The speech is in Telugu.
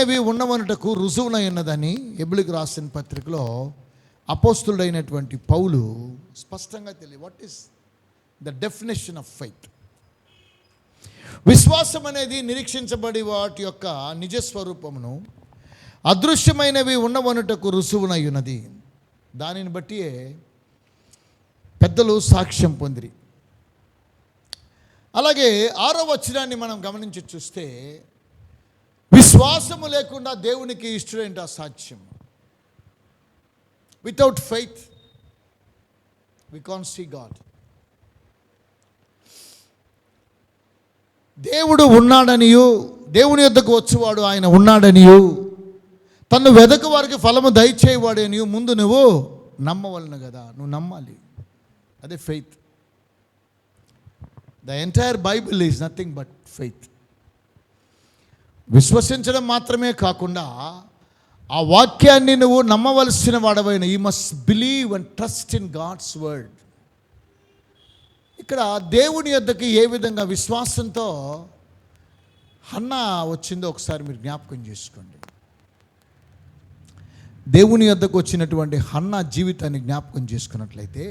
అవి ఉన్నవనుటకు రుజువునై ఉన్నదని హెబ్రీయులకు రాసిన పత్రికలో అపోస్తులుడైనటువంటి పౌలు స్పష్టంగా what is the definition of faith. విశ్వాసం అనేది నిరీక్షించబడి వాటి యొక్క నిజస్వరూపమును అదృశ్యమైనవి ఉన్నవనుటకు రుజువునై ఉన్నది. దానిని బట్టి పెద్దలు సాక్ష్యం పొందిరి. అలాగే 6వ వచనాన్ని మనం గమనించి చూస్తే, విశ్వాసము లేకుండా దేవునికి ఇష్టడేంటి అసాధ్యం. Without faith we can't see God. దేవుడు ఉన్నాడనియు, దేవుని యొద్దకు వచ్చేవాడు ఆయన ఉన్నాడనియు, తను వెదకు వారికి ఫలము దయచేయవాడు అనియు ముందు నువ్వు నమ్మవలను కదా. నువ్వు నమ్మాలి, అదే faith. The entire Bible is nothing but faith. విశ్వసించడం మాత్రమే కాకుండా ఆ వాక్యాన్ని నువ్వు నమ్మవలసిన వాడవైన you must believe and trust in God's word. ఇక్కడ దేవుని యొద్దకి ఏ విధంగా విశ్వాసంతో హన్నా వచ్చిందో ఒకసారి మీరు జ్ఞాపకం చేసుకోండి. దేవుని యొద్దకు వచ్చినటువంటి హన్నా జీవితాన్ని జ్ఞాపకం చేసుకున్నట్లయితే,